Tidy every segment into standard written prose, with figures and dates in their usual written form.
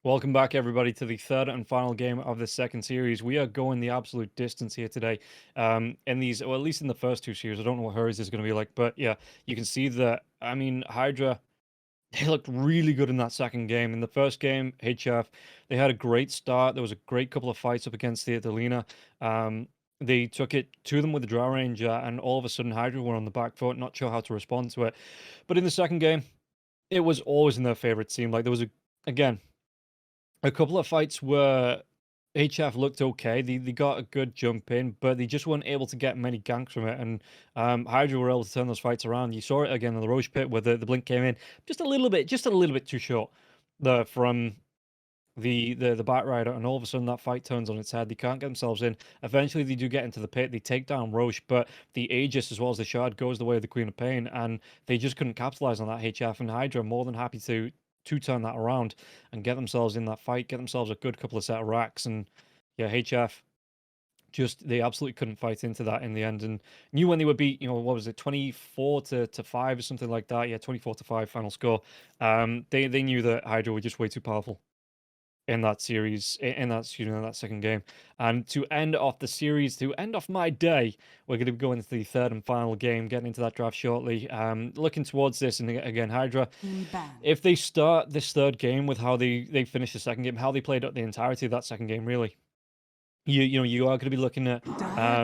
Welcome back, everybody, to the third and final game of the second series. We are going the absolute distance here today. In these, well, at least in the first two series, I don't know what hers is going to be like, but yeah, you can see that. I mean, HYDRA, they looked really good in that second game. In the first game, HF, they had a great start. There was a great couple of fights up against the Lina. They took it to them with the Drow Ranger, and all of a sudden, HYDRA were on the back foot, not sure how to respond to it. But in the second game, it was always in their favor. It seemed like there was again a couple of fights where HF looked okay. They got a good jump in, but they just weren't able to get many ganks from it. And HYDRA were able to turn those fights around. You saw it again in the Roche pit where the blink came in just a little bit too short. From the Bat Rider, and all of a sudden that fight turns on its head. They can't get themselves in. Eventually, they do get into the pit. They take down Roche, but the Aegis as well as the Shard goes the way of the Queen of Pain, and they just couldn't capitalize on that. HF and HYDRA are more than happy to turn that around and get themselves in that fight, get themselves a good couple of set of racks, and yeah, HF just they absolutely couldn't fight into that in the end, and knew when they would beat, what was it, 24 to 5 or something like that. Yeah, 24 to 5 final score. They knew that HYDRA were just way too powerful in that series, in that second game. And to end off the series, to end off my day, we're going to be going into the third and final game, getting into that draft shortly. Looking towards this, and again, HYDRA, if they start this third game with how they finish the second game, how they played out the entirety of that second game, really, you are going to be looking at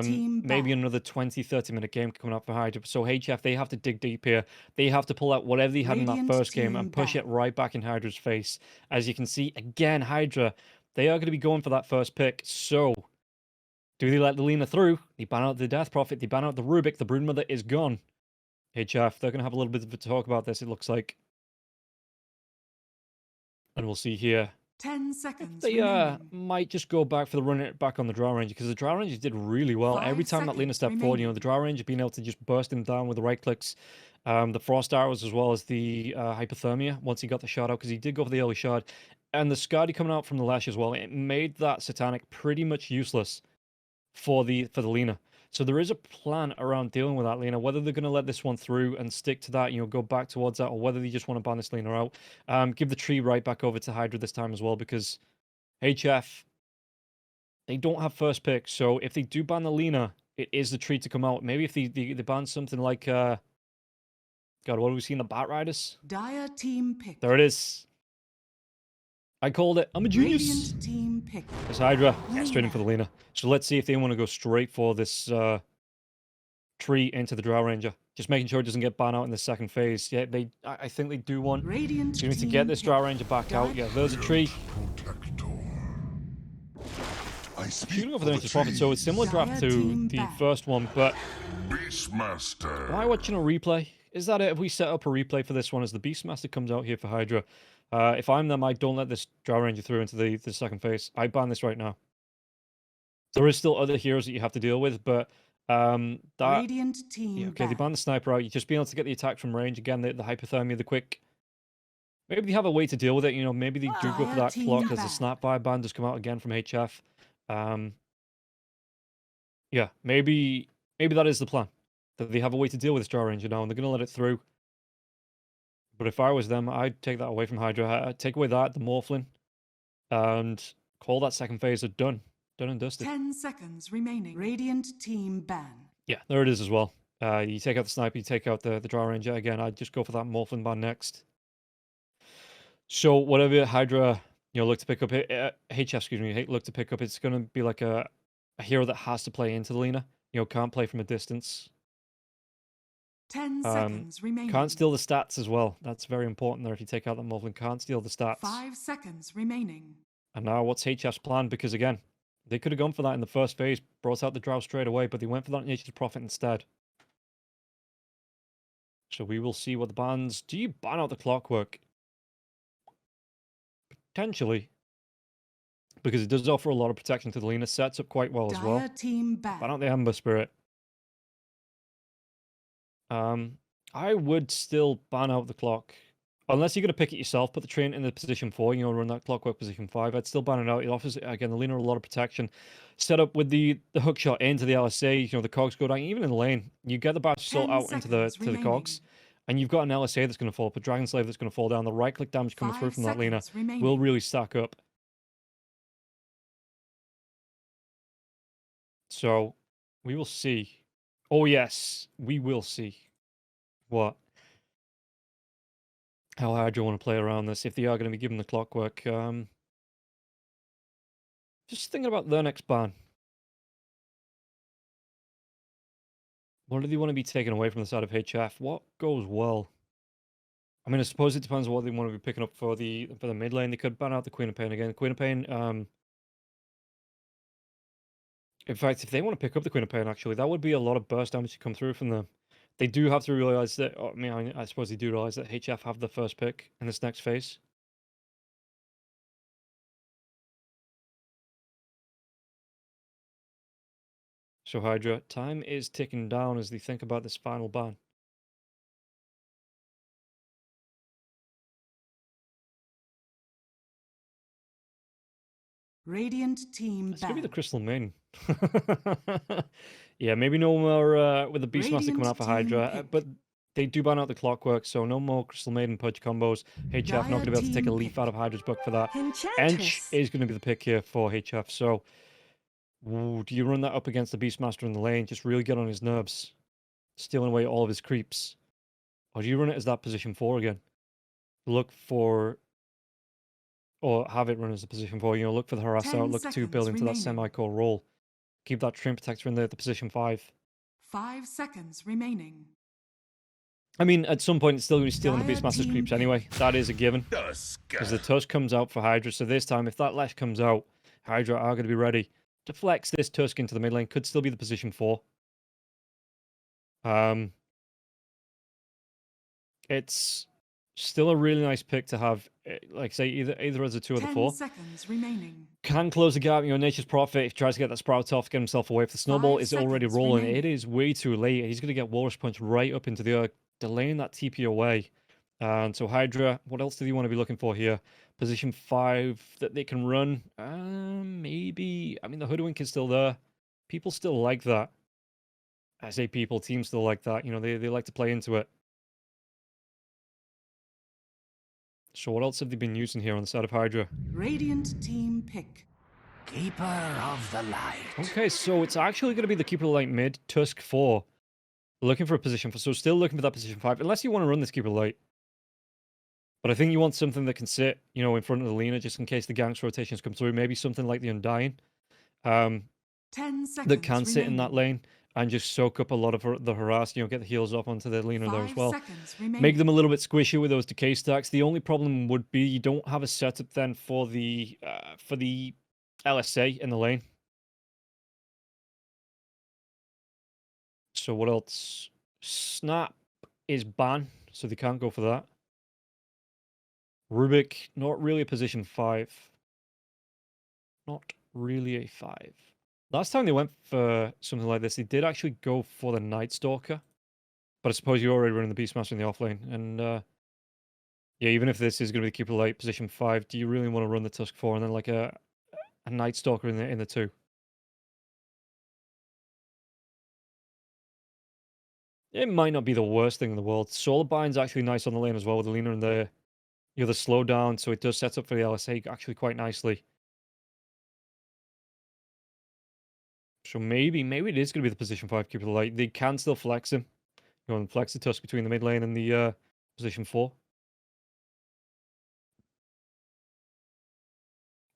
maybe another 20-30 minute game coming up for HYDRA. So HF, they have to dig deep here. They have to pull out whatever they had in that first game and push it right back in HYDRA's face. As you can see, again, HYDRA, they are going to be going for that first pick. So do they let the Lina through? They ban out the Death Prophet. They ban out the Rubik. The Broodmother is gone. HF, they're going to have a little bit of a talk about this, it looks like. And we'll see here. 10 seconds. They might just go back for the run it back on the Drow Ranger, because the Drow Ranger did really well. Every time that Lina stepped forward, the Drow Ranger being able to just burst him down with the right clicks, the Frost Arrows as well as the Hypothermia once he got the shard out, because he did go for the early shard, and the Skadi coming out from the Lash as well. It made that Satanic pretty much useless for the Lina. So there is a plan around dealing with that Lina, whether they're going to let this one through and stick to that, go back towards that, or whether they just want to ban this Lina out. Give the tree right back over to HYDRA this time as well, because HF, they don't have first pick. So if they do ban the Lina, it is the tree to come out. Maybe if they ban something like, God, what do we see in the Bat Riders? Dire team pick. There it is. I called it. I'm a genius. Team pick. It's HYDRA. Yeah, straight in for the Lina. So let's see if they want to go straight for this tree into the Drow Ranger. Just making sure it doesn't get banned out in the second phase. Yeah, I think they do want to get this Drow Ranger back out. Yeah, there's a tree. Shooting over the Nature's Prophet, so it's similar draft to the first one, but Beastmaster. am I watching a replay? Is that it? Have we set up a replay for this one as the Beastmaster comes out here for HYDRA? If I'm them, I don't let this Drow Ranger through into the second phase. I ban this right now. There is still other heroes that you have to deal with, but that... Radiant team yeah, okay, they ban the Sniper out. You just being able to get the attack from range. Again, the Hypothermia, the quick... Maybe they have a way to deal with it. Maybe they do go for that clock as the Snapfire ban does come out again from HF. Yeah, maybe that is the plan. That they have a way to deal with this Drow Ranger now, and they're going to let it through. But if I was them, I'd take that away from HYDRA. I'd take away that, the Morphling, and call that second phase a done. Done and dusted. 10 seconds remaining. Radiant team ban. Yeah, there it is as well. You take out the Sniper, you take out the Drow Ranger. Again, I'd just go for that Morphling ban next. So whatever HYDRA, look to pick up, HF, excuse me, look to pick up, it's going to be like a hero that has to play into the Lina. Can't play from a distance. 10 seconds remaining. Can't steal the stats as well. That's very important there if you take out that Morphling. Can't steal the stats. 5 seconds remaining. And now what's HF's plan? Because again, they could have gone for that in the first phase, brought out the Drow straight away, but they went for that Nature's Prophet instead. So we will see what the bans... Do you ban out the Clockwork? Potentially. Because it does offer a lot of protection to the Lina. Sets up quite well as well. Team ban. Ban out the Ember Spirit. I would still ban out the clock. Unless you're going to pick it yourself, put the train in the position 4, run that Clockwork position 5. I'd still ban it out. It offers, again, the Lina a lot of protection. Set up with the hook shot into the LSA, the cogs go down. Even in the lane, you get the Batch Assault out into the cogs. And you've got an LSA that's going to fall up, a Dragon Slave that's going to fall down. The right-click damage coming through 5 from that Lina seconds remaining. will really stack up. So, we will see. Oh, yes, we will see what how HYDRA want to play around this, if they are going to be given the clockwork. Just thinking about their next ban. What do they want to be taken away from the side of HF? What goes well? I mean, I suppose it depends on what they want to be picking up for the mid lane. They could ban out the Queen of Pain again. Queen of Pain, in fact, if they want to pick up the Queen of Pain, actually, that would be a lot of burst damage to come through from them. They do have to realize that, I mean, I suppose they do realize that HF have the first pick in this next phase. So HYDRA, time is ticking down as they think about this final ban. Radiant team It's gonna be the ban. Crystal Main. Yeah, maybe no more with the Beastmaster coming out for Radiant team HYDRA, pick. but they do ban out the Clockwork, so no more Crystal Maiden Pudge combos. HF not going to be able to take a Team leaf pick. out of HYDRA's book for that. Ench Enchantress. is going to be the pick here for HF, so do you run that up against the Beastmaster in the lane, just really get on his nerves, stealing away all of his creeps? Or do you run it as that position 4 again? Look for... Or have it run as a position 4, you know, look for the harass 10 out, look to seconds build into that remaining. semi-core roll. Keep that Trim Protector in the position 5. 5 seconds remaining. I mean, at some point, it's still going to be stealing the Dire Beastmaster's team creeps pick. anyway. That is a given. Dusk. Because the Tusk comes out for HYDRA. So this time, if that Lash comes out, HYDRA are going to be ready to flex this Tusk into the mid lane. Could still be the position 4. It's still a really nice pick to have, like say, either as a 2 or the 10 4. seconds remaining. Can close the gap. You know, Nature's Prophet, if he tries to get that Sprout off, get himself away. If the Snowball 5 is already seconds rolling, remaining. it is way too late. He's going to get Walrus Punch right up into the earth, delaying that TP away. And so HYDRA, what else do you want to be looking for here? Position 5 that they can run? Maybe. I mean, the Hoodwink is still there. People still like that. I say people, teams still like that. You know, they like to play into it. So what else have they been using here on the side of HYDRA? Radiant team pick. Keeper of the light. Okay, so it's actually going to be the Keeper of the Light mid, Tusk 4. Looking for a position for, so still looking for that position 5, unless you want to run this Keeper of the Light. But I think you want something that can sit, you know, in front of the Lina, just in case the ganks rotations come through. Maybe something like the Undying. 10 seconds That can sit in that remaining. lane and just soak up a lot of the harass, you know, get the heals off onto the Lina there as 5 well. seconds remaining. Make them a little bit squishy with those decay stacks. The only problem would be you don't have a setup then for the LSA in the lane. So what else? Snap is ban, so they can't go for that. Rubik, not really a position 5. Not really a 5. Last time they went for something like this, they did actually go for the Night Stalker. But I suppose you're already running the Beastmaster in the offlane. And yeah, even if this is going to be the Keeper of the Light, position 5, do you really want to run the Tusk 4 and then like a Night Stalker in the 2? It might not be the worst thing in the world. Solar Bind's actually nice on the lane as well with the Lina and the slowdown, so it does set up for the LSA actually quite nicely. So maybe it is going to be the position 5 Keeper of the Light. They can still flex him. You know, and flex the Tusk between the mid lane and the position 4.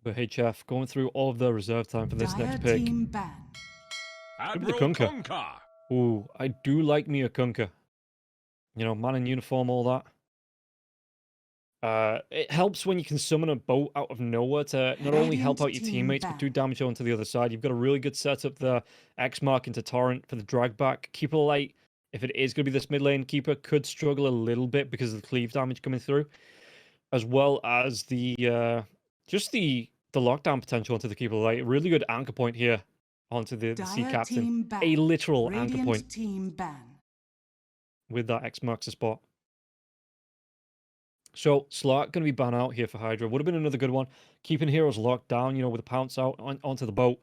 But HF going through all of their reserve time for this Dire next pick. team ban. Could be the Kunkka. Ooh, I do like me a Kunkka. You know, man in uniform, all that. It helps when you can summon a boat out of nowhere to not only help out your Radiant team teammates, but do ban. damage onto the other side. You've got a really good setup there. X Mark into Torrent for the drag back. Keeper of the Light, if it is going to be this mid lane, Keeper could struggle a little bit because of the cleave damage coming through. As well as the just the lockdown potential onto the Keeper of the Light. A really good anchor point here onto the Sea Dire Captain. team ban. A literal anchor Radiant point team ban. with that X marks the spot. So Slark going to be banned out here for HYDRA. Would have been another good one. Keeping heroes locked down, you know, with a pounce out onto the boat.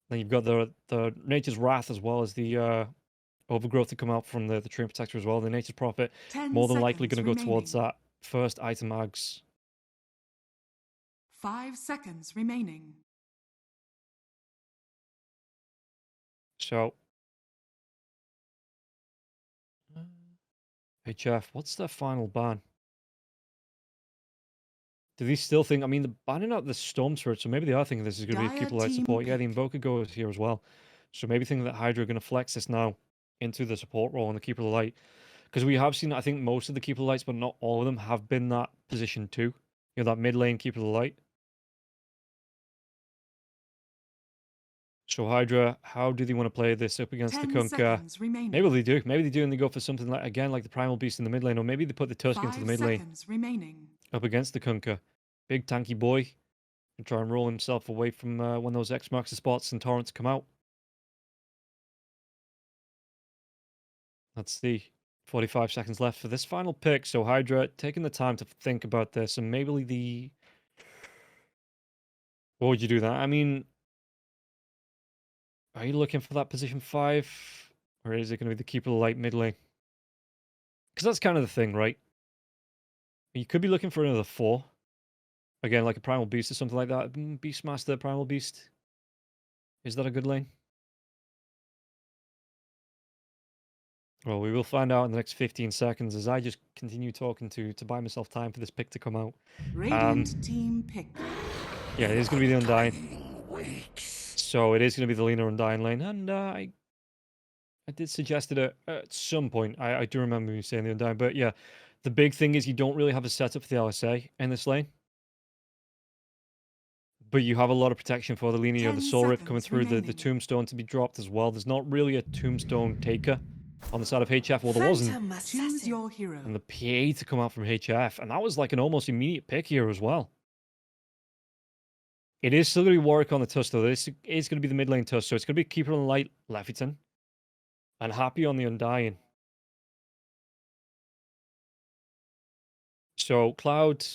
Then you've got the Nature's Wrath as well as the overgrowth to come out from the Tree Protector as well. The Nature's Prophet 10 more than likely seconds going to go towards remaining. that first item mags. 5 seconds remaining. So, HF, what's their final ban? Do they still think? I mean, they're banning out the Storm Spirit, so maybe they are thinking this is going to be a Dire Keeper Light team support. Yeah, the pick. Invoker goes here as well. So maybe thinking that Hydra are going to flex this now into the support role and the Keeper Light. Because we have seen, I think, most of the Keeper Lights, but not all of them, have been that position too. You know, that mid lane Keeper Light. So Hydra, how do they want to play this up against the 10 Kunkka? seconds remaining. Maybe they do. Maybe they do and they go for something like, again, like the Primal Beast in the mid lane. Or maybe they put the Tusk into the 5 mid lane seconds remaining. up against the Kunkka. Big tanky boy. And try and roll himself away from when those X marks the spots and torrents come out. Let's see. 45 seconds left for this final pick. So Hydra taking the time to think about this and maybe the... What would you do that? I mean, are you looking for that position 5? Or is it going to be the Keeper of the Light mid lane? Because that's kind of the thing, right? You could be looking for another 4. Again, like a Primal Beast or something like that. Beastmaster, Primal Beast. Is that a good lane? Well, we will find out in the next 15 seconds as I just continue talking to buy myself time for this pick to come out. Radiant team pick. Yeah, it is going to be the Undying. So it is going to be the leaner Undying lane. And I did suggest it at some point. I do remember you saying the Undying. But yeah, the big thing is you don't really have a setup for the LSA in this lane. But you have a lot of protection for the leaner. You have the 10 Soul Rip coming seconds through, the remaining. Tombstone to be dropped as well. There's not really a Tombstone taker on the side of HF. Well, there wasn't. Choose your hero. And the PA to come out from HF. And that was like an almost immediate pick here as well. It is still going to be Warwick on the Tusk, though. This is going to be the mid lane Tusk. So it's going to be Keeper on the Light, Lefferton. And Happy on the Undying. So Cloud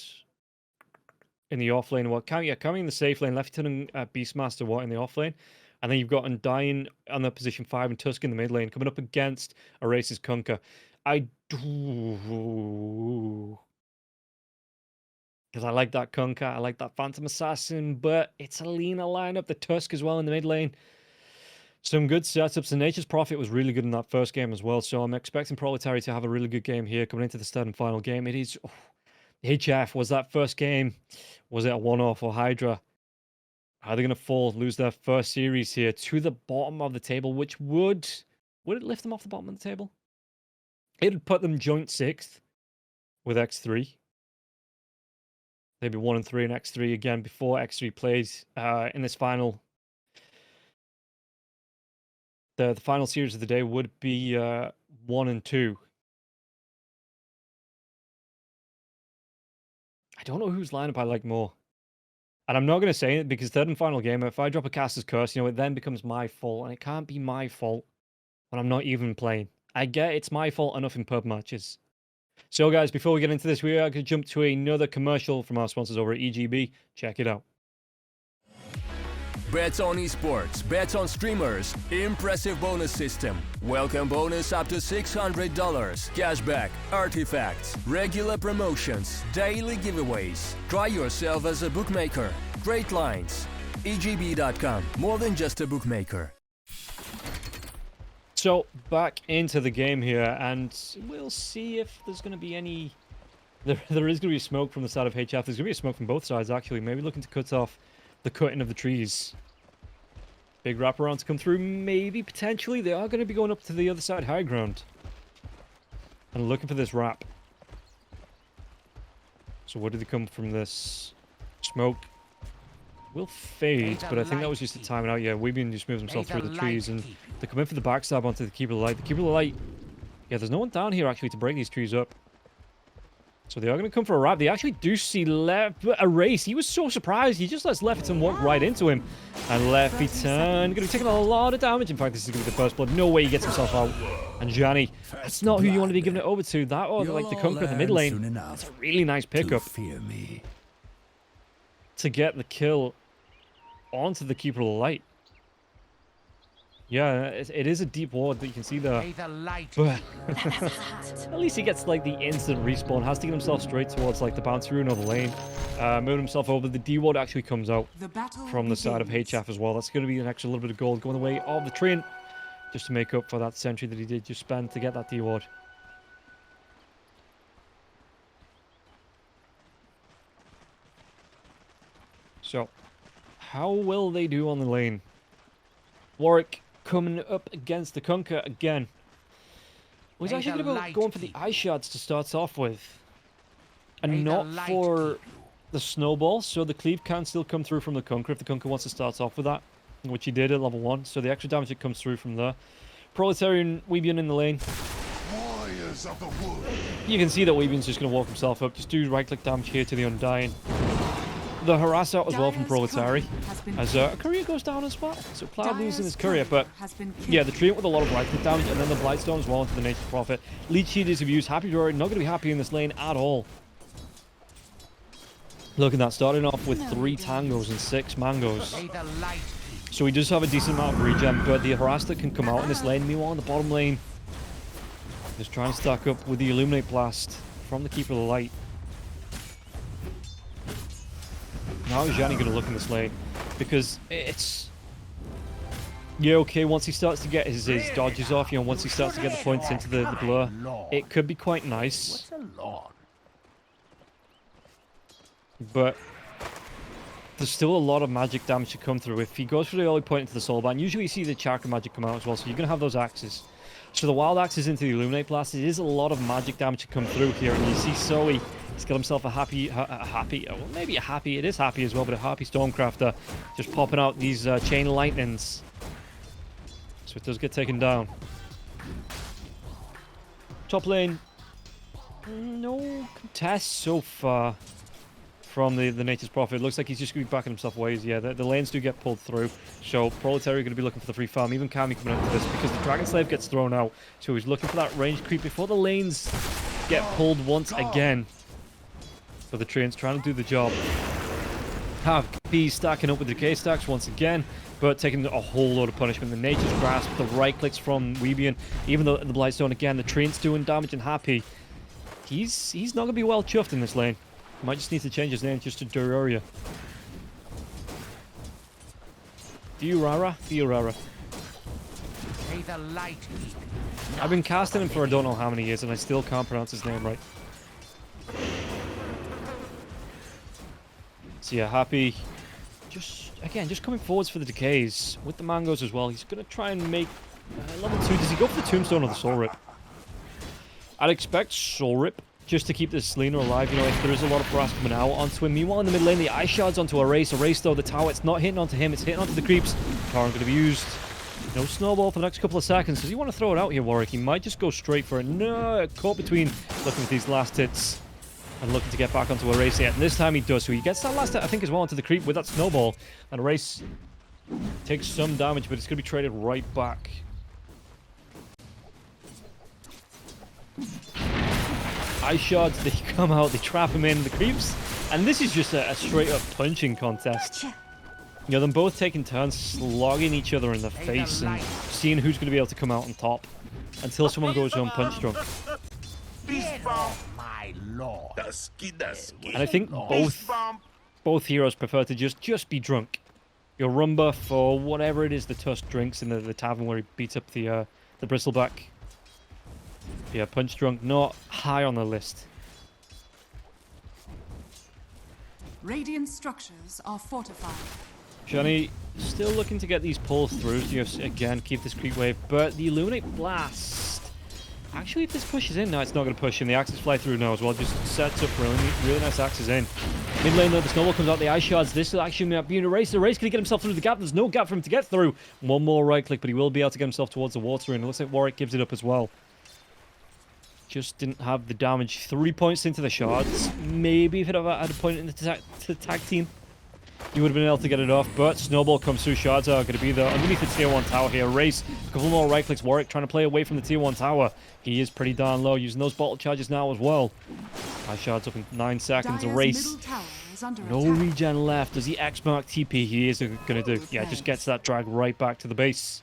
in the off lane. Well, Cammy in the safe lane. Lefferton and Beastmaster in the off lane. And then you've got Undying on the position 5 and Tusk in the mid lane coming up against Erase's Kunkka. I do... Because I like that Kunkka, I like that Phantom Assassin, but it's a leaner lineup. The Tusk as well in the mid lane. Some good setups. The Nature's Prophet was really good in that first game as well, so I'm expecting Proletary to have a really good game here coming into the third and final game. It is... HF, was that first game? Was it a one-off or Hydra? Are they going to lose their first series here to the bottom of the table, which would it lift them off the bottom of the table? It'd put them joint 6th with X3. They'd be 1 and 3 and X3 again before X3 plays in this final. The final series of the day would be 1 and 2. I don't know whose lineup I like more. And I'm not going to say it because third and final game, if I drop a Caster's Curse, it then becomes my fault. And it can't be my fault when I'm not even playing. I get it's my fault enough in pub matches. So guys, before we get into this, we are going to jump to another commercial from our sponsors over at EGB. Check it out. Bets on esports, bets on streamers, impressive bonus system. Welcome bonus up to $600. Cashback, artifacts, regular promotions, daily giveaways. Try yourself as a bookmaker. Great lines. EGB.com, more than just a bookmaker. So, back into the game here, and we'll see if there's going to be any... There is going to be smoke from the side of HF. There's going to be a smoke from both sides, actually. Maybe looking to cut off the cutting of the trees. Big wraparound to come through. Maybe, potentially, they are going to be going up to the other side high ground. And looking for this wrap. So where did they come from this? Smoke will fade, but I think that was just to time it out. Yeah, Weebian just moves himself through the trees, and they come in for the backstab onto the Keeper of the Light. The Keeper of the Light... Yeah, there's no one down here, actually, to break these trees up. So they are going to come for a wrap. They actually do see Erase. He was so surprised. He just lets Lefferton walk right into him. And Lefferton going to be taking a lot of damage. In fact, this is going to be the first blood. No way he gets himself out. And Johnny, that's not who you want to be giving it over to. That or like the Kunkka at the mid lane. That's a really nice pickup. Fear me. To get the kill onto the Keeper of the Light. Yeah, it is a deep ward that you can see there. May the light But at least he gets like the instant respawn. Has to get himself straight towards like the bounty rune or the lane. Move himself over. The D ward actually comes out The battle from the side of begins. HF as well. That's going to be an extra little bit of gold going the way of the train, just to make up for that sentry that he did just spend to get that D ward. So, how will they do on the lane? Warwick coming up against the Kunkka again. Well, he's May actually the going to light go for the keep ice shards to start off with. May And the not light for keep you. the snowball, so the cleave can still come through from the Kunkka if the Kunkka wants to start off with that, which he did at level 1, so the extra damage that comes through from there. Proletarian Weebian in the lane. Warriors of the wood. You can see that Weebian's just going to walk himself up, just do right-click damage here to the Undying. The harass out as well from Dire's Proletari, courier has been as a courier goes down as well. So Cloud losing Dire's his courier, but has been killed. yeah, the treant with a lot of right-click damage, and then the Blightstone as well into the Nature's Prophet. Leech Seed is abused. Happy Hydra not going to be happy in this lane at all. Look at that, starting off with 3 tangos and 6 mangoes. May the light So he does have a decent amount of regen, but the harass that can come out in this lane, meanwhile in the bottom lane, just trying to stack up with the Illuminate Blast from the Keeper of the Light. How is Yanni going to look in this lane? Because it's... Yeah, okay, once he starts to get his dodges off, you know, once he starts to get the points into the blur, it could be quite nice. What's a lord? But there's still a lot of magic damage to come through. If he goes for the early point into the soul band, usually you see the chakra magic come out as well, so you're going to have those axes. So the wild axes into the Illuminate Blast, it is a lot of magic damage to come through here, and you see Zoe, he's got himself a happy, well, maybe it is happy as well, but a happy Stormcrafter, just popping out these chain lightnings. So it does get taken down. Top lane, no contest so far from the Nature's Prophet. It looks like he's just going to be backing himself away. Yeah, the lanes do get pulled through. So Proletary are going to be looking for the free farm. Even Kami coming into this because the Dragon Slave gets thrown out. So he's looking for that range creep before the lanes get pulled once again. But the train's trying to do the job. Have P stacking up with the Decay stacks once again, but taking a whole load of punishment. The Nature's Grasp, the right clicks from Weebian, even though the Blightstone again, the train's doing damage, and Happy, he's not going to be well chuffed in this lane. Might just need to change his name just to Duroria. Diurara. May the light keep you. I've been casting him for I don't know how many years, and I still can't pronounce his name right. So yeah, Happy, just coming forwards for the decays with the mangoes as well. He's gonna try and make level 2. Does he go for the Tombstone or the Soul Rip? I'd expect Soul Rip just to keep this Selena alive. You know, if there is a lot of harass coming out onto him. Meanwhile, in the mid lane, the Ice Shards onto Erase. Erase though, the tower, it's not hitting onto him, it's hitting onto the creeps. Torrent going to be used. No snowball for the next couple of seconds. Does he want to throw it out here, Warwick? He might just go straight for it. No, caught between looking at these last hits and looking to get back onto Erase yet. And this time he does. So he gets that last hit, I think, as well, onto the creep with that snowball. And Erase takes some damage, but it's going to be traded right back. Ice Shards, they come out, they trap him in, the creeps. And this is just a straight-up punching contest. You know, them both taking turns slogging each other in the face and seeing who's going to be able to come out on top until someone goes home punch drunk. My lord. And I think both heroes prefer to just be drunk. Your Rumba for whatever it is the Tusk drinks in the tavern where he beats up the Bristleback. Yeah, punch drunk, not high on the list. Radiant structures are fortified. Johnny still looking to get these pulls through. Just again keep this creep wave, but the Illuminate Blast. Actually, if this pushes in, no, it's not going to push in. The axes fly through now as well. Just sets up really nice axes in. Mid lane though, the snowball comes out. The Ice Shards. This will actually not be an Erase. Erase can he get himself through the gap? There's no gap for him to get through. One more right click, but he will be able to get himself towards the water. And it looks like Warwick gives it up as well. Just didn't have the damage. 3 points into the shards. Maybe if it had a point in the tag team, you would have been able to get it off. But snowball comes through. Shards are going to be there underneath the tier 1 tower here. Race. A couple more right clicks. Warwick trying to play away from the tier 1 tower. He is pretty darn low, using those bottle charges now as well. High shards up in 9 seconds. A Dire's race. middle tower is under No attack. regen left. Does he X mark TP? He is going to do. Yeah, just gets that drag right back to the base.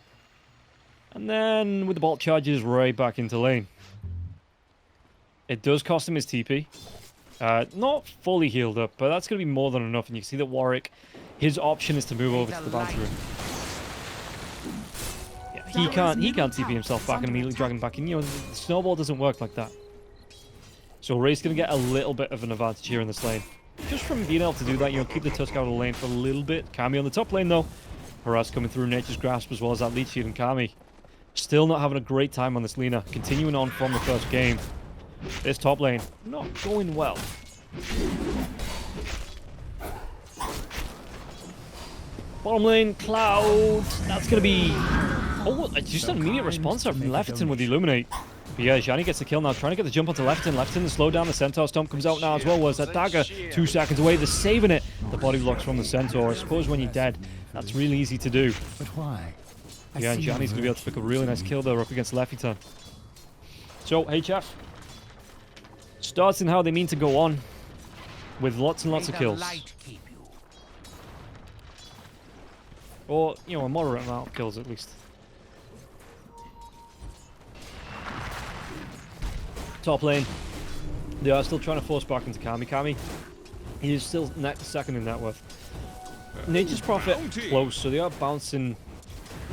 And then with the bolt charges right back into lane. It does cost him his TP. Not fully healed up, but that's going to be more than enough. And you can see that Warwick, his option is to move over to the bounty room. Yeah, he can't TP himself back and immediately drag him back in. You know, the snowball doesn't work like that. So Ray's going to get a little bit of an advantage here in this lane. Just from being able to do that, you know, keep the Tusk out of the lane for a little bit. Kami on the top lane, though. Harass coming through Nature's Grasp as well as that lead shield, and Kami still not having a great time on this Lina. Continuing on from the first game. This top lane, not going well. Bottom lane, Cloud. That's going to be... Oh, just an immediate response from Lefton with the Illuminate. But yeah, Zhani gets the kill now, trying to get the jump onto Lefton. Lefton to slow down the Centaur. Stomp comes out now as well. Was that dagger 2 seconds away? They're saving it. The body blocks from the Centaur. I suppose when you're dead, that's really easy to do. But why? Yeah, and Zhani's going to be able to pick a really nice kill there up against Lefton. So, HF starting how they mean to go on with lots and lots of kills. Or, you know, a moderate amount of kills at least. Top lane. They are still trying to force back into Kami. Kami, he is still second in net worth. Nature's Prophet close, so they are bouncing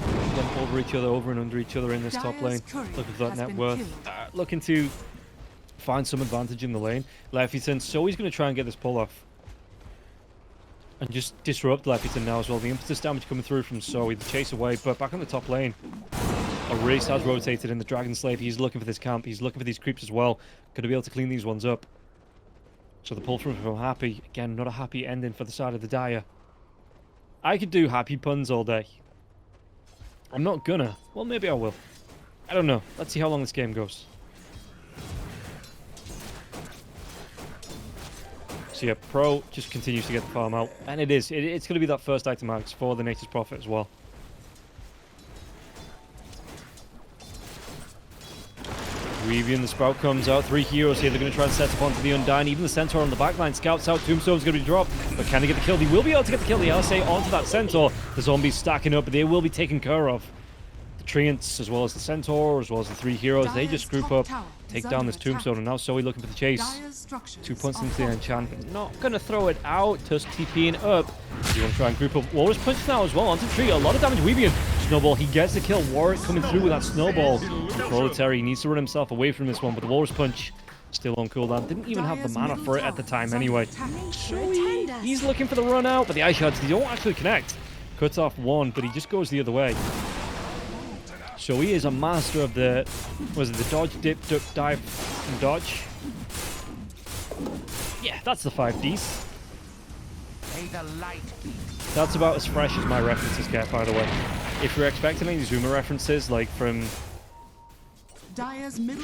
them over each other, over and under each other in this top lane. Looking for that net worth. Looking to find some advantage in the lane. Lefton, so he's going to try and get this pull off. And just disrupt Lefton now as well. The impetus damage coming through from Zoe. The chase away, but back on the top lane. A race has rotated in the Dragon Slave. He's looking for this camp. He's looking for these creeps as well. Going to be able to clean these ones up. So the pull through from Happy. Again, not a happy ending for the side of the Dire. I could do happy puns all day. I'm not gonna. Well, maybe I will. I don't know. Let's see how long this game goes. So yeah, Pro just continues to get the farm out. And it is. It's going to be that first item max for the Nature's Prophet as well. Weavian, the Sprout comes out. 3 heroes here. They're going to try and set up onto the Undying. Even the Centaur on the backline scouts out. Tombstone's going to be dropped. But can he get the kill? He will be able to get the kill. The LSA onto that Centaur. The zombies stacking up, but they will be taken care of. The Treants, as well as the Centaur, as well as the 3 heroes, they just group up, take down this Tombstone. And now Zoe looking for the chase. 2 points into the enchant. Not going to throw it out. Tusk TPing up. You want to try and group up. Walrus Punch now as well onto the tree. A lot of damage. Weavian. Snowball, he gets the kill. Warwick coming through with that snowball. Proletary needs to run himself away from this one, but the Walrus Punch still on cooldown. Didn't even have the mana for it at the time anyway. So he's looking for the run out, but the ice shards, they don't actually connect. Cuts off one, but he just goes the other way. So he is a master of the, was it the dodge, dip, duck, dive, and dodge? Yeah, that's the 5Ds. That's about as fresh as my references get, by the way. If you're expecting any Zuma references, like from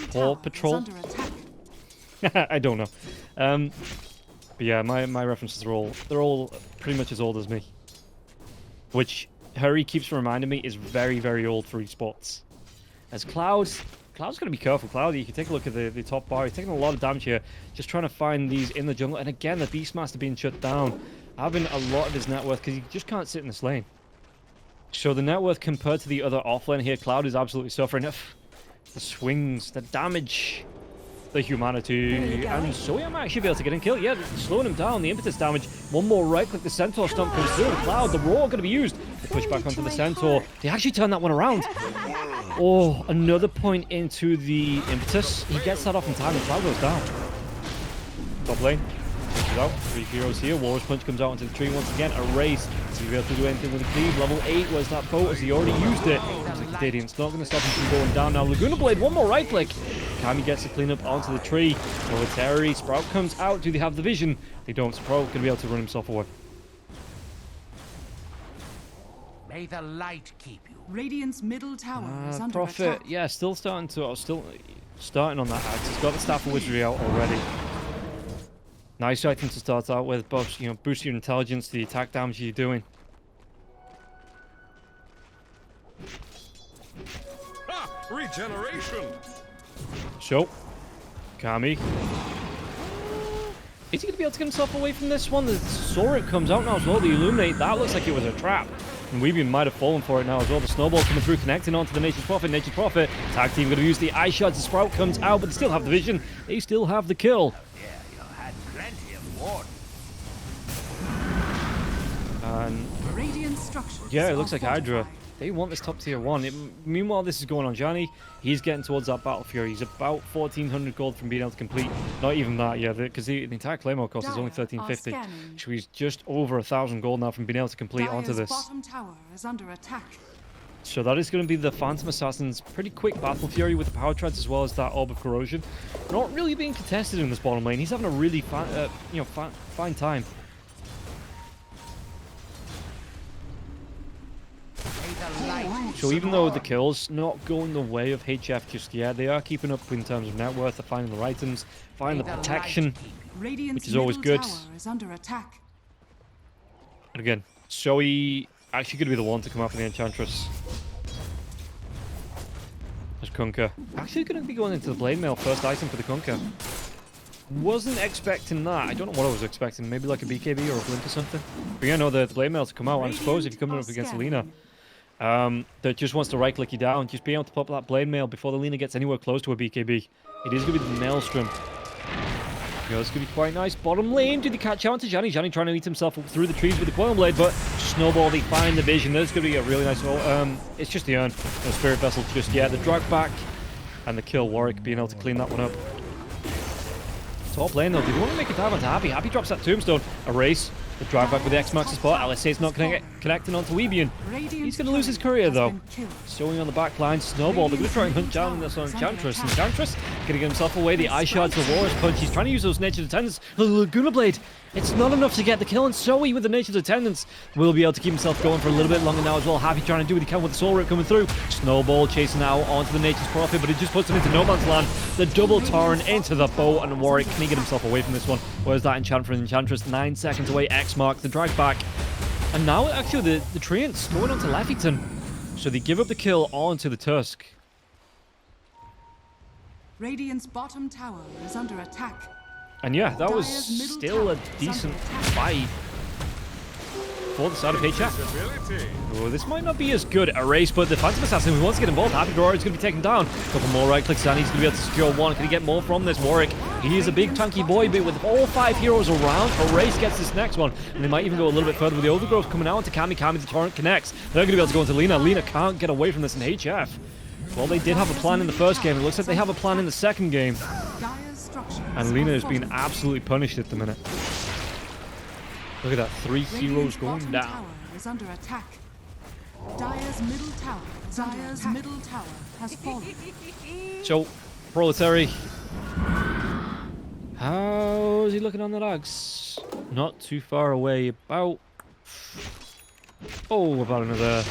Paw Patrol, I don't know. But yeah, my references are they're all pretty much as old as me. Which Hurry keeps reminding me is very, very old for esports. As Cloud's going to be careful. Cloud, you can take a look at the top bar. He's taking a lot of damage here. Just trying to find these in the jungle. And again, the Beastmaster being shut down. Having a lot of his net worth because he just can't sit in this lane. So the net worth compared to the other offlane here, Cloud is absolutely suffering. The swings, the damage, the humanity, and so he might actually be able to get him killed. Yeah, slowing him down, the impetus damage. One more right click, the Centaur stomp comes through. Cloud, the Roar going to be used. They push back onto the Centaur. They actually turn that one around. Oh, another point into the impetus. He gets that off in time and Cloud goes down. Top lane. Out. 3 heroes here. Walrus Punch comes out into the tree once again. A race. Is he be able to do anything with the cleave? Level 8 was that boat as he already used it. Looks like he did. It's not going to stop him from going down now. Laguna Blade, one more right click. Kami gets the clean up onto the tree. Proletary. Sprout comes out. Do they have the vision? They don't. Sprout going to be able to run himself away. May the light keep you. Radiant's middle tower is under Prophet, attack. yeah, still starting on that axe. He's got the Staff of Wizardry out already. Nice item to start out with, but you know, boost your intelligence, the attack damage you're doing. Regeneration. So, Kami. Is he going to be able to get himself away from this one? The Sora comes out now as well. The Illuminate, that looks like it was a trap. And Weebian might have fallen for it now as well. The snowball coming through, connecting onto the Nature's Prophet. Nature's Prophet, tag team going to use the ice shards. The Sprout comes out, but they still have the vision. They still have the kill. Yeah, you had plenty of water. And Radiant structures. yeah, it looks are like HYDRA. fortified. They want this top tier 1. Meanwhile, this is going on. Johnny, he's getting towards that Battle Fury. He's about 1,400 gold from being able to complete. Not even that, yeah, because the entire Claymore cost is only Dire are 1,350. scanning. So he's just over 1,000 gold now from being able to complete onto Dire's this. bottom tower is under attack. So that is going to be the Phantom Assassin's pretty quick Battle Fury with the Power Treads as well as that Orb of Corrosion. Not really being contested in this bottom lane. He's having a really fine time. So even though the kills not going the way of HF just yet, they are keeping up in terms of net worth. They're finding the right items, finding the protection, Radiant's which is always middle good. tower is under attack. And again, Zoe actually going to be the one to come out for the Enchantress. There's Kunkka. Actually going to be going into the Blade Mail, first item for the Kunkka. Wasn't expecting that. I don't know what I was expecting. Maybe like a BKB or a Blink or something. But yeah, no, the Blade Mail to come out. I suppose if you're coming up against Alina, that just wants to right-click you down, just being able to pop that Blade Mail before the Lina gets anywhere close to a BKB. It is going to be the Maelstrom. Yeah, it's going to be quite nice. Bottom lane, do they catch out to Johnny? Johnny trying to eat himself up through the trees with the Coil Blade, but Snowball, they find the vision. There's going to be a really nice... it's just the urn. No Spirit Vessel just yet. The drag back and the kill. Warwick being able to clean that one up. Top lane though, they want to make a dive onto Happy. Happy drops that Tombstone. Erase. The drive back with the X-Max support. LSA's not connecting onto Weebian. He's going to lose his courier though. Showing on the back line. Snowball. They're going to try and hunt down this on Enchantress. Enchantress going to get himself away. The Ice Shards, the Walrus Punch. He's trying to use those Nature's Attendants. The Laguna Blade. It's not enough to get the kill. And Zoe with the Nature's Attendants will be able to keep himself going for a little bit longer now as well. Happy trying to do what he can with the Soul Rip coming through. Snowball chasing out onto the Nature's Prophet, but he just puts him into no man's land. The double Torrent into the bow, and Warwick can he get himself away from this one? Where's that enchant for Enchantress? 9 seconds away. X mark the drag back. And now actually the Treants going on to Leffington. So they give up the kill onto the Tusk. Radiant's bottom tower is under attack. And yeah, that was Dire's middle still a tower is decent under attack. fight for the side of HF. Oh, this might not be as good a race, but the Phantom Assassin who wants to get involved. Happy Drawer is going to be taken down. A couple more right clicks and he's going to be able to secure one. Can he get more from this? Warwick, he is a big tanky boy, but with all 5 heroes around, Erase gets this next one. And they might even go a little bit further with the Overgrowth coming out into Kami. Kami, the Torrent connects. They're going to be able to go into Lina. Lina can't get away from this in HF. Well, they did have a plan in the first game. It looks like they have a plan in the second game. Dire's structures And Lina are is being fortified. absolutely punished at the minute. Look at that, 3 heroes Radiant's going bottom down. tower is under attack. Dire's middle tower is under attack. Dire's middle tower has fallen. So, Proletary. How's he looking on the lags? Not too far away. About another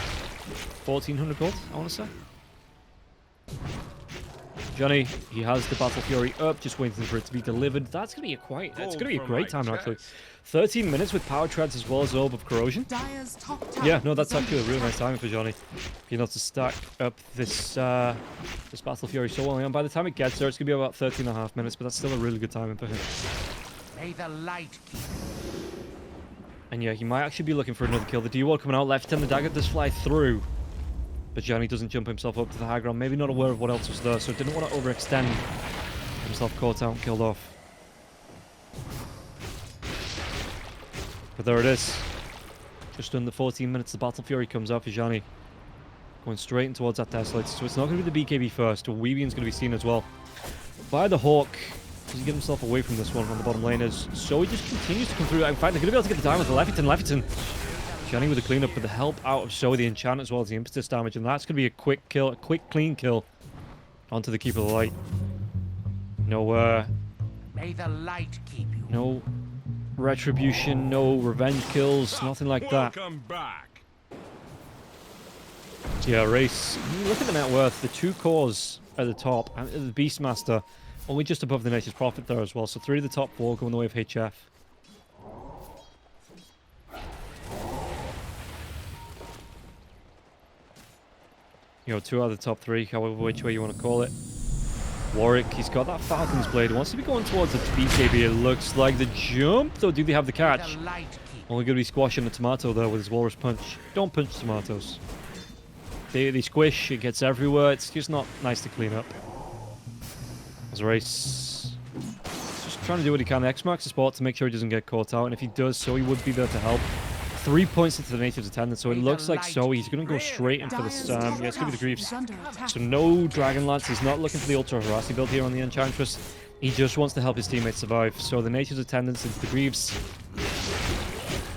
1,400 gold, I want to say. Johnny, he has the Battle Fury up, just waiting for it to be delivered. That's gonna be it's gonna be a great time actually. 13 minutes with Power Treads as well as Orb of Corrosion. Dire's top tower Yeah, no, that's is under actually a really nice attack. time for Johnny. Being able to stack up this this Battle Fury so well. And by the time it gets there, it's gonna be about 13.5 minutes, but that's still a really good timing for him. May the light keep And yeah, he might actually be looking for another kill. The D-Ward coming out left, and the dagger does fly through. But Johnny doesn't jump himself up to the high ground. Maybe not aware of what else was there, so didn't want to overextend. Himself caught out and killed off. But there it is. Just under 14 minutes, the Battle Fury comes out for Johnny. Going straight in towards that Desolate. So it's not going to be the BKB first. Weebian's going to be seen as well. By the Hawk. Does he get himself away from this one on the bottom lane? So he just continues to come through. In fact, they're going to be able to get the diamond to Leffington. Johnny with the cleanup with the help out of Zoe the enchant as well as the impetus damage, and that's going to be a quick kill, a quick clean kill onto the Keeper of the Light. No, May the light keep you. no retribution, no revenge kills, nothing like that. Welcome back. Yeah, race. Look at the net worth. The 2 cores at the top, and the Beastmaster only just above the Nature's Prophet there as well. So 3 of the top 4 going the way of HF. You know, 2 out of the top 3, however which way you want to call it. Warwick, he's got that Falcon's Blade. He wants to be going towards the BKB, it looks like. The jump, though, do they have the May catch? the light keep Only going to be squashing the tomato there with his walrus punch. Don't punch tomatoes. They squish, it gets everywhere. It's just not nice to clean up. As Race just trying to do what he can. X marks the spot to make sure he doesn't get caught out, and if he does so, he would be there to help. 3 points into the native's attendance, so it looks like so he's going to go straight in for this. Yeah, it's going to be the Greaves. So no Dragon Lance. He's not looking for the Ultra Harassi build here on the Enchantress. He just wants to help his teammates survive. So the native's attendance into the Greaves.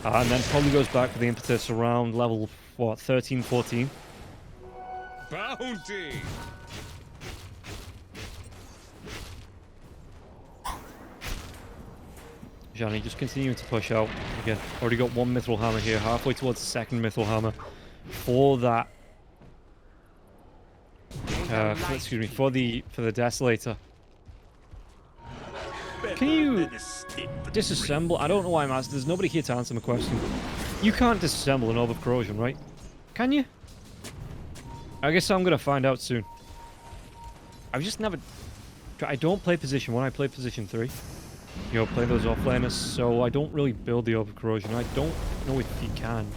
And then probably goes back for the impetus around level, what, 13, 14. Bounty! Johnny just continuing to push out. Again, already got one Mithril Hammer here, halfway towards the second Mithril Hammer for that. Excuse me, for the Desolator. Can you disassemble? I don't know why I'm asking. There's nobody here to answer my question. You can't disassemble an Orb of Corrosion, right? Can you? I guess I'm gonna find out soon. I've just never. I don't play position 1. I play position 3. You know, play those offlaners, so I don't really build the Orb of Corrosion. I don't know if you can.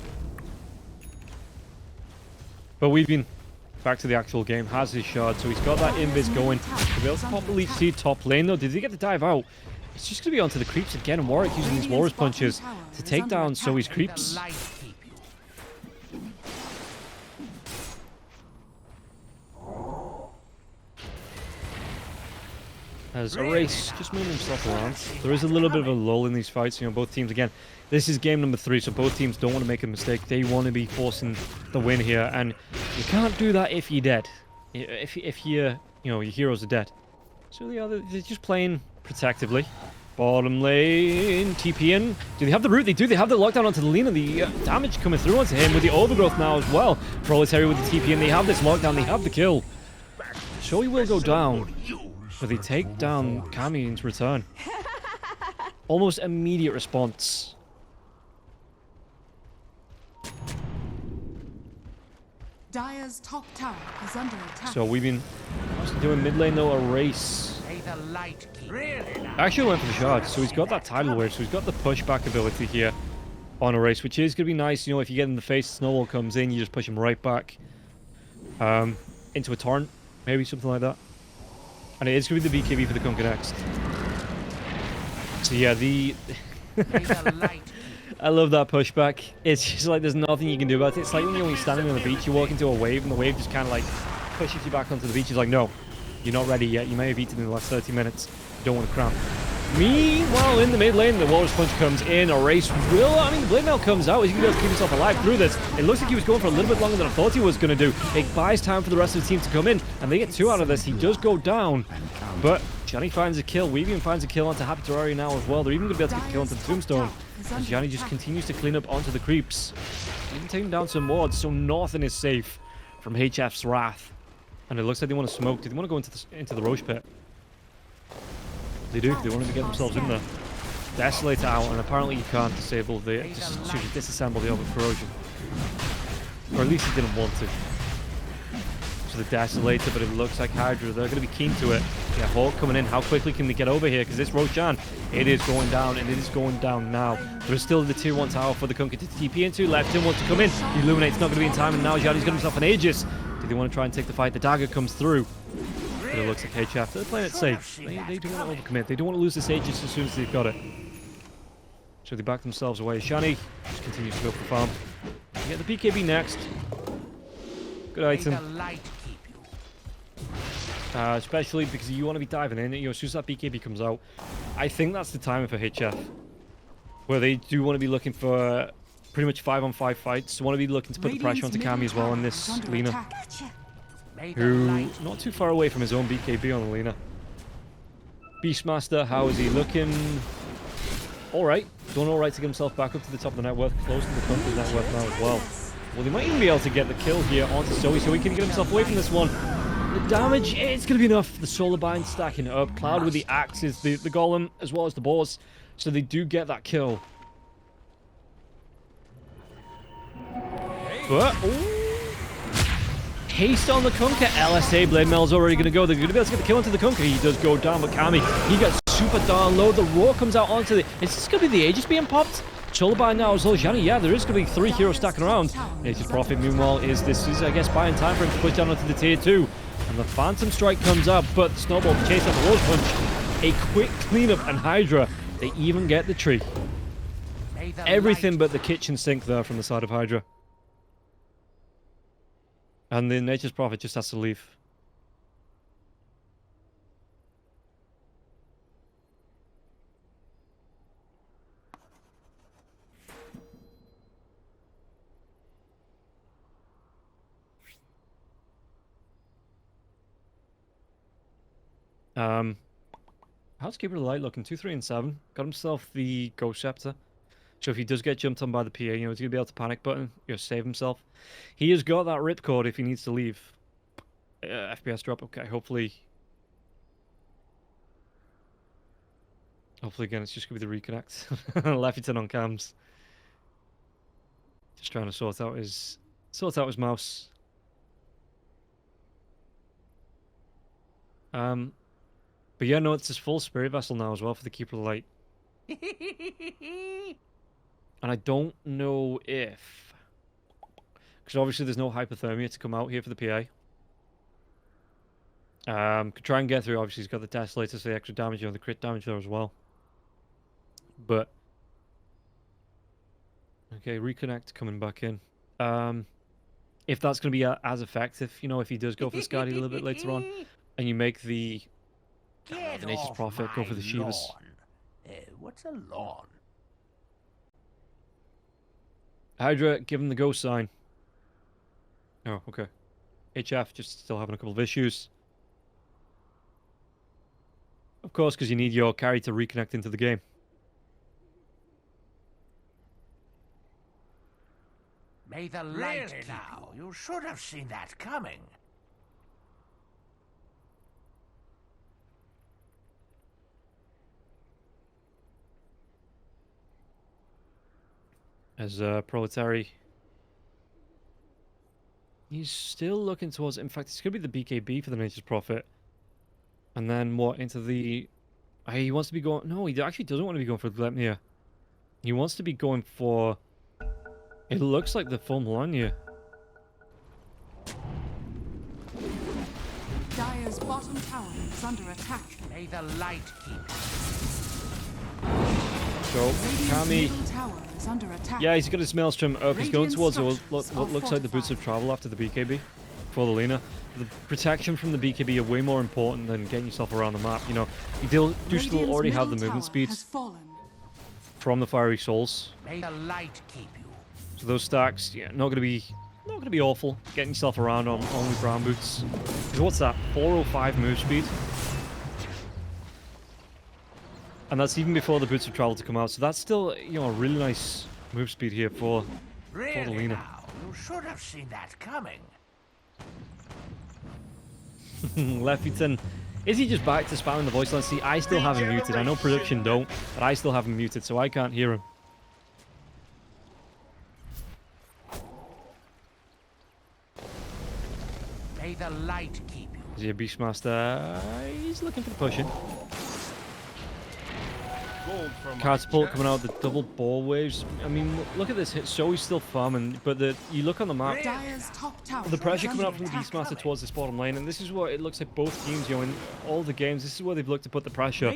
But we've been back to the actual game. Has his shard, so he's got that invis going. To be able to properly see top lane, though. Did he get the dive out? It's just going to be onto the creeps again, and Warwick using these Walrus punches to take down Zoe's creeps. As a Race just moving himself around. There is a little bit of a lull in these fights, you know, both teams again. This is game number 3, so both teams don't want to make a mistake. They want to be forcing the win here, and you can't do that if you're dead. If you know, your heroes are dead. So yeah, they're just playing protectively. Bottom lane, TP in. Do they have the root? They do. They have the lockdown onto the Lina. The damage coming through onto him with the overgrowth now as well. Proletary with the TP in. They have this lockdown. They have the kill. So he will go down. But they take down Kami into return. Almost immediate response. Dire's top tower is under attack. So we've been doing mid lane though, a Race. Actually went for the shard, so he's got that tidal wave, so he's got the pushback ability here on a Race, which is going to be nice. You know, if you get in the face, Snowball comes in, you just push him right back into a torrent, maybe something like that. And it is going to be the BKB for the Kunkka next. So yeah, I love that pushback. It's just like there's nothing you can do about it. It's like when you're standing on the beach, you walk into a wave, and the wave just kind of like pushes you back onto the beach. It's like, no, you're not ready yet. You may have eaten in the last 30 minutes. You don't want to cramp. Meanwhile, in the mid lane, the Walrus Punch comes in. A Race will, I mean, Blade Mail comes out. He's going to be able to keep himself alive through this. It looks like he was going for a little bit longer than I thought he was going to do. It buys time for the rest of the team to come in, and they get 2 out of this. He does go down, but Johnny finds a kill. Weavian finds a kill onto Happy Terraria now as well. They're even going to be able to get the kill onto the Tombstone. And Johnny just continues to clean up onto the creeps. Even taking down some wards, so Northern is safe from HF's wrath. And it looks like they want to smoke. Do they want to go into the Roche pit? They do. They want to get themselves in there. Desolator out, and apparently you can't disable the disassemble the Orb of Corrosion. Or at least he didn't want to. So the Desolator, but it looks like HYDRA, they're going to be keen to it. Yeah, Hawk coming in. How quickly can they get over here? Because this Roshan, it is going down, and it is going down now. There is still the tier 1 tower for the Kunkka to TP into. Left in wants to come in. The Illuminate's not going to be in time, and now Johnny's got himself an Aegis. Do they want to try and take the fight? The dagger comes through. But it looks like HF, they're playing it safe. They don't want to overcommit. They don't want to lose this Aegis as soon as they've got it. So they back themselves away. Shani just continues to go for the farm. You get the BKB next. Good item. Especially because you want to be diving in. You know, as soon as that BKB comes out, I think that's the time for HF. Where they do want to be looking for pretty much 5-on-5 fights. They want to be looking to put the pressure onto Kami as well on this Lina. Who, not too far away from his own BKB on the Lina. Beastmaster, how is he looking? Alright. Done alright to get himself back up to the top of the net worth, close to the Kunkka's net worth now as well. Well, they might even be able to get the kill here onto Zoe, so he can get himself away from this one. The damage, it's going to be enough. The Solar Bind stacking up. Cloud with the axes, the Golem, as well as the boars. So they do get that kill. But, haste on the Kunkka. LSA Blade Mail's already going to go. They're going to be able to get the kill onto the Kunkka. He does go down, but Kami, he gets super down low. The roar comes out onto the... Is this going to be the Aegis being popped? Tullibine now as well. Johnny, yeah, there is going to be 3 heroes stacking around. Nature's Prophet, meanwhile, is I guess, buying time for him to push down onto the tier 2. And the Phantom Strike comes up, but the Snowball chase out the Rose Punch. A quick cleanup, and HYDRA, they even get the tree. Everything but the kitchen sink there from the side of HYDRA. And the Nature's Prophet just has to leave. How's Keeper of the Light looking? 2, 3, and 7. Got himself the Ghost Scepter. So if he does get jumped on by the PA, you know, he's going to be able to panic button, you know, save himself. He has got that ripcord if he needs to leave. FPS drop, okay, hopefully. Hopefully, again, it's just going to be the reconnect. Leffington on cams. Just trying to sort out his mouse. But yeah, no, it's his full Spirit Vessel now as well for the Keeper of the Light. And I don't know if... Because obviously there's no hypothermia to come out here for the PA. Could try and get through. Obviously he's got the Desolator, so the extra damage, you know, the crit damage there as well. But... Okay, reconnect coming back in. If that's going to be as effective, you know, if he does go for the Skadi a little bit later on, and you make the Nature's Prophet go for the Shivas. What's a lawn? HYDRA, give him the ghost sign. Oh, okay. HF just still having a couple of issues. Of course, because you need your carry to reconnect into the game. May the light keep now. You should have seen that coming. As Proletary, he's still looking towards. In fact, it's going to be the BKB for the Nature's Prophet, and then what into the? He wants to be going. No, he actually doesn't want to be going for the Glepnia. He wants to be going for. It looks like the full Melania. Dire's bottom tower is under attack. May the light keep. So, Kami. Yeah, he's got his Maelstrom up. He's going towards what looks like the Boots of Travel after the BKB for the Lena. The protection from the BKB are way more important than getting yourself around the map. You know, you do still already have the movement speeds from the Fiery Souls. May the light keep you. So those stacks, yeah, not gonna be awful. Getting yourself around on only brown boots. Because what's that? 405 move speed. And that's even before the Boots of Travel to come out. So that's still, you know, a really nice move speed here for the Lena. Now, you should have seen that coming. Leffington, is he just back to spamming the voice line? See, I still have him muted. I know production don't, but I still have him muted, so I can't hear him. May the light keep you. Is he a Beastmaster? He's looking for the pushing. Catapult coming out, the double ball waves. I mean, look at this hit. So he's still farming, but you look on the map, the pressure coming out from the Beastmaster towards this bottom lane, and this is what it looks like both teams, you know, in all the games, this is where they've looked to put the pressure.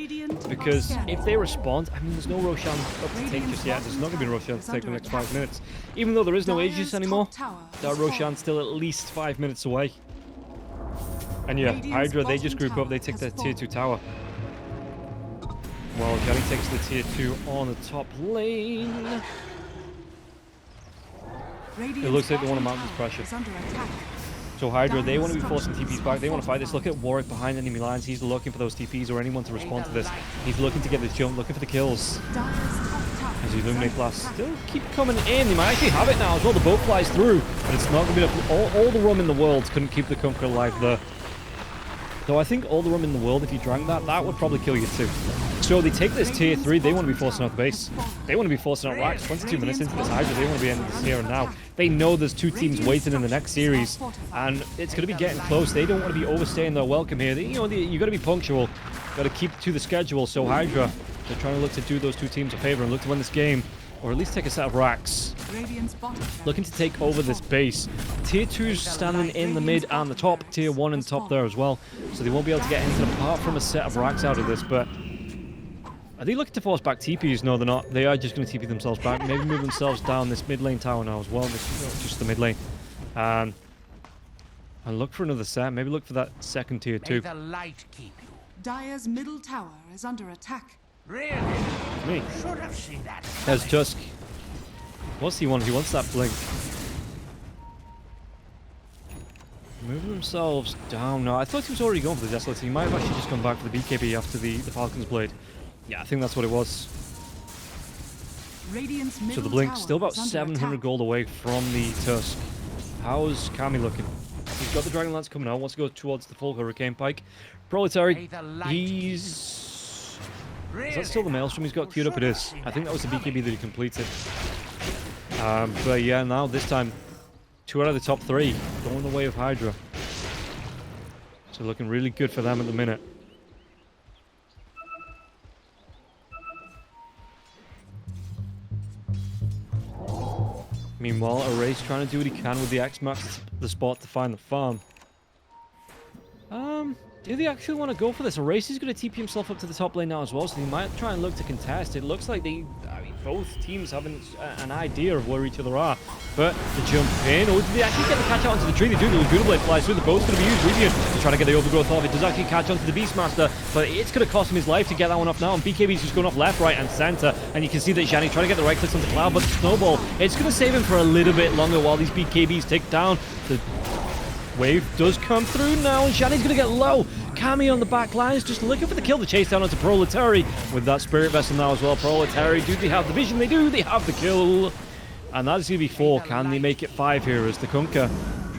Because if they respond, I mean, there's no Roshan up to take just yet. There's not going to be a Roshan to take in the next 5 minutes. Even though there is no Aegis anymore, that Roshan's still at least 5 minutes away. And yeah, HYDRA, they just group up, they take their tier 2 tower. Well, Johnny takes the tier 2 on the top lane. It looks like they want to mount this pressure. So HYDRA, they want to be forcing TPs back. They want to fight this. Look at Warwick behind enemy lines. He's looking for those TPs or anyone to respond to this. He's looking to get this jump, looking for the kills. As the Illuminate Blast still keep coming in. They might actually have it now as well. The boat flies through, but it's not going to be enough. All the rum in the world couldn't keep the Conqueror alive there. Though I think all the rum in the world, if you drank that, that would probably kill you too. So they take this tier 3, they want to be forcing out the base. They want to be forcing out racks. 22 minutes into this HYDRA, they want to be ending this here and now. They know there's 2 teams waiting in the next series, and it's going to be getting close. They don't want to be overstaying their welcome here. You know, you got to be punctual. Got to keep to the schedule. So HYDRA, they're trying to look to do those 2 teams a favor and look to win this game. or at least take a set of racks. Radiant's bottom Looking to take over this base. Tier 2's standing in the mid and the top. Tier 1 in the top there as well. So they won't be able to get anything apart from a set of racks out of this. But are they looking to force back TPs? No, they're not. They are just going to TP themselves back. Maybe move themselves down this mid lane tower now as well. Just the mid lane. And look for another set. Maybe look for that second tier 2. May the light keep you. Dire's middle tower is under attack. Really? Me. Should have seen that. There's Tusk. What's he want? He wants that blink. Moving themselves down now. I thought he was already going for the Desolate. He might have actually just gone back for the BKB after the Falcon's Blade. Yeah, I think that's what it was. Radiant's So middle the Blink's tower still about is under 700 attack. gold away from the Tusk. How's Kami looking? He's got the Dragon Lance coming out. Wants to go towards the full Hurricane Pike. Proletary, he's... Is that still the Maelstrom he's got queued up? It is. I think that was the BKB that he completed. But yeah, now this time, 2 out of the top 3 going the way of HYDRA. So looking really good for them at the minute. Meanwhile, Erase trying to do what he can with the X-Max, the spot to find the farm. Do they actually want to go for this? Erase is going to TP himself up to the top lane now as well, so they might try and look to contest. It looks like both teams have an idea of where each other are. But the jump in, or did they actually get the catch out onto the tree? They do. The Laguna Blade flies through. The boat's going to be used. Radiant to try to get the overgrowth off. It does actually catch onto the Beastmaster, but it's going to cost him his life to get that one off now. And BKB's just going off left, right, and center. And you can see that Zhani trying to get the right clicks onto Cloud, but the snowball, it's going to save him for a little bit longer while these BKBs tick down. The wave does come through now, and Zhani's going to get low. Kami on the back lines, just looking for the kill. The chase down onto Proletary with that Spirit Vessel now as well. Proletary, do they have the vision? They do. They have the kill. And that is going to be 4. Can they make it 5 here as the Kunkka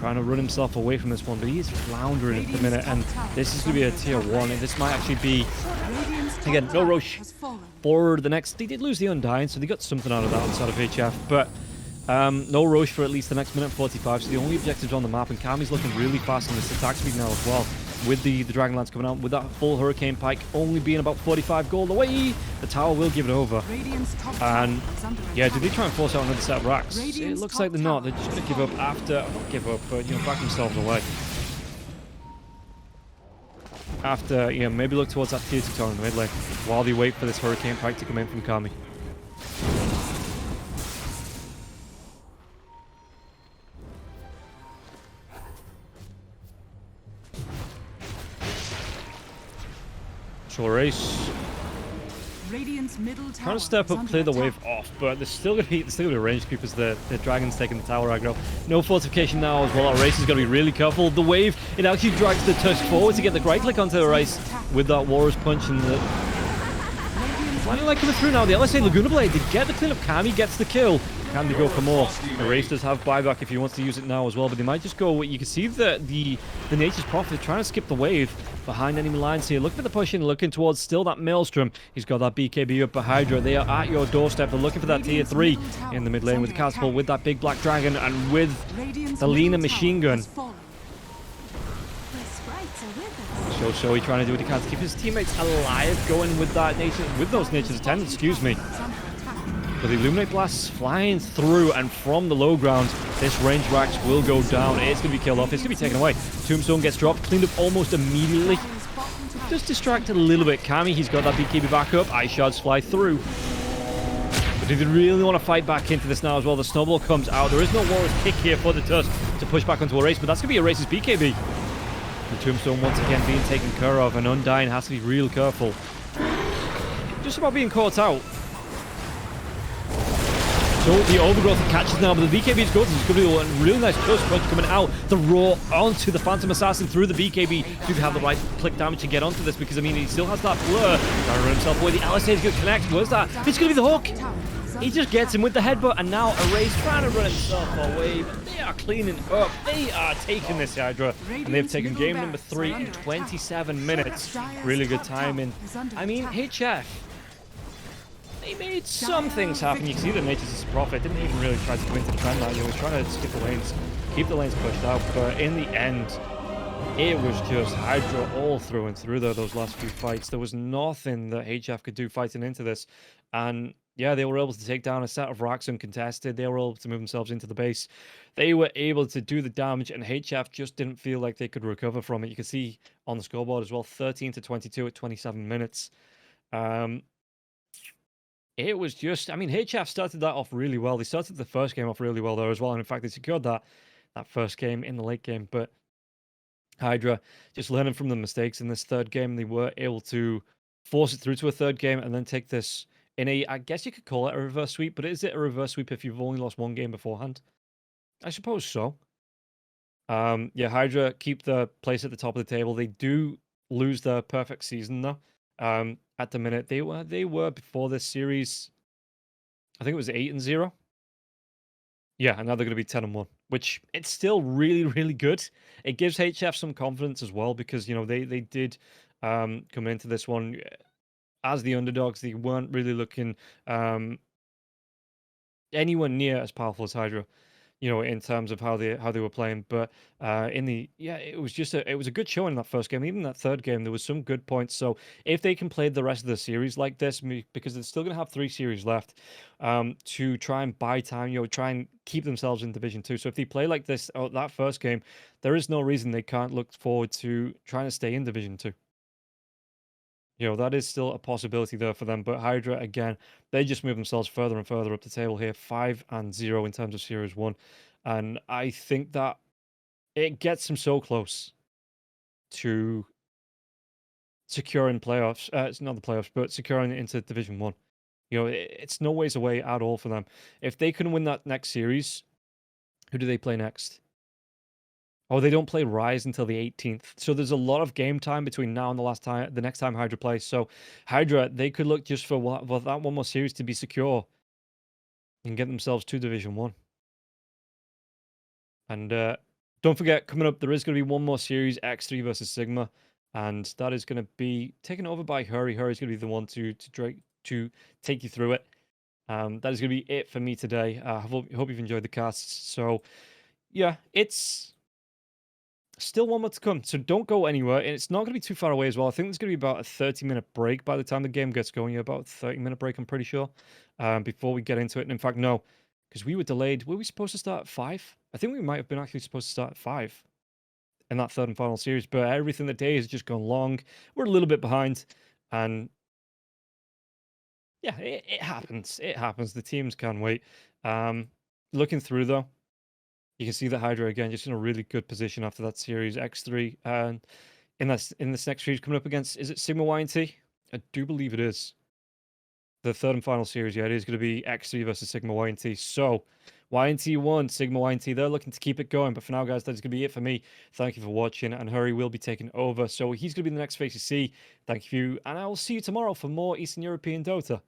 trying to run himself away from this one? But he is floundering at the minute, and this is going to be a tier 1. And this might actually be, again, no Roche for the next. They did lose the Undying, so they got something out of that inside of HF. But no Roche for at least the next minute 45. So the only objectives on the map, and Kami's looking really fast in this attack speed now as well. With the Dragon Lance coming out, with that full Hurricane Pike only being about 45 gold away, the tower will give it over. And yeah, did they try and force out another set of racks? It looks like they're not. They're just going to give up after, not give up, but back themselves away. After, maybe look towards that tier 2 tower in the mid lane while they wait for this Hurricane Pike to come in from Kami. Race. Trying to step up, clear the wave off, but there's still gonna be range creep as the dragon's taking the tower aggro. No fortification now as well. Our race is gonna be really careful. The wave, it actually drags the Tusk forward to get the right click onto the race with that Warrior's Punch, and the finally like coming through now. The LSA Laguna Blade, they get the cleanup. Kami gets the kill. Can they go for more? Erase does have buyback if he wants to use it now as well, but they might just go. You can see that the Nature's Prophet trying to skip the wave behind enemy lines here. Looking for the push in, looking towards still that Maelstrom. He's got that BKB up for HYDRA. They are at your doorstep. They're looking for that tier 3 in the mid lane with the catapult, with that big black dragon, and with the Lena machine gun. So he's trying to do what he can to keep his teammates alive, going with that those Nature's Attendants, excuse me. But the Illuminate Blasts flying through, and from the low ground, this range racks will go down. It's going to be killed off. It's going to be taken away. Tombstone gets dropped, cleaned up almost immediately. Just distracted a little bit. Kami, he's got that BKB back up. Ice Shards fly through. But do they really want to fight back into this now as well? The Snowball comes out. There is no Warrior's Kick here for the Tusk to push back onto Erase, but that's going to be Erase's BKB. The Tombstone once again being taken care of, and Undying has to be real careful. Just about being caught out. So the overgrowth catches now, but the BKB is good. There's going to be a really nice Tusk punch coming out. The roar onto the Phantom Assassin through the BKB. Do have the right click damage to get onto this, because I mean he still has that blur. Trying to run himself away. The LSA is going to connect. Where's that? It's going to be the hook. He just gets him with the headbutt, and now Erase trying to run himself away. But they are cleaning up. They are taking this HYDRA, and they've taken game number 3 in 27 minutes. Really good timing. I mean, HF. They made some things happen. You can see that Nature's Prophet didn't even really try to come into the trend line. He was trying to skip the lanes, keep the lanes pushed out. But in the end, it was just HYDRA all through and through there, those last few fights. There was nothing that HF could do fighting into this. And yeah, they were able to take down a set of racks uncontested. They were able to move themselves into the base. They were able to do the damage, and HF just didn't feel like they could recover from it. You can see on the scoreboard as well, 13 to 22 at 27 minutes. It was just, I mean, HF started that off really well. They started the first game off really well there as well. And in fact, they secured that first game in the late game. But HYDRA just learning from the mistakes in this third game. They were able to force it through to a third game and then take this in a, I guess you could call it a reverse sweep, but is it a reverse sweep if you've only lost one game beforehand? I suppose so. Yeah, HYDRA keep the place at the top of the table. They do lose their perfect season though. At the minute, they were before this series, I think it was 8-0. Yeah, and now they're going to be 10-1, which it's still really, really good. It gives HF some confidence as well because, you know, they did come into this one as the underdogs. They weren't really looking anywhere near as powerful as HYDRA, you know, in terms of how they were playing. But it was just it was a good showing in that first game. Even that third game, there was some good points. So if they can play the rest of the series like this, because they're still going to have 3 series left, to try and buy time, you know, try and keep themselves in Division 2. So if they play like this, that first game, there is no reason they can't look forward to trying to stay in Division 2. You know, that is still a possibility there for them. But HYDRA, again, they just move themselves further and further up the table here, 5-0 in terms of Series 1. And I think that it gets them so close to securing playoffs. It's not the playoffs, but securing it into Division 1. You know, it's no ways away at all for them. If they can win that next series, who do they play next? Oh, they don't play Rise until the 18th. So there's a lot of game time between now and the next time HYDRA plays. So HYDRA, they could look just for that one more series to be secure and get themselves to Division 1. And don't forget, coming up, there is going to be one more series, X3 versus Sigma. And that is going to be taken over by Hurry. Hurry's going to be the one to take you through it. That is going to be it for me today. I hope you've enjoyed the cast. So, yeah, it's still one more to come, so don't go anywhere. And it's not going to be too far away as well. I think there's going to be about a 30-minute break by the time the game gets going. Yeah, about a 30-minute break, I'm pretty sure, before we get into it. And in fact, no, because we were delayed. Were we supposed to start at 5? I think we might have been actually supposed to start at 5 in that third and final series. But everything that day has just gone long. We're a little bit behind. And yeah, it happens. It happens. The teams can wait. Looking through, though, you can see that HYDRA again just in a really good position after that series X3, and in this next series coming up against, is it Sigma Y&T? I do believe it is the third and final series. Yeah, it is going to be X3 versus Sigma Y&T. So Y&T won, Sigma Y&T, they're looking to keep it going. But for now, guys, that's going to be it for me. Thank you for watching, and Hurry will be taking over. So he's going to be the next face you see. Thank you, and I will see you tomorrow for more Eastern European Dota.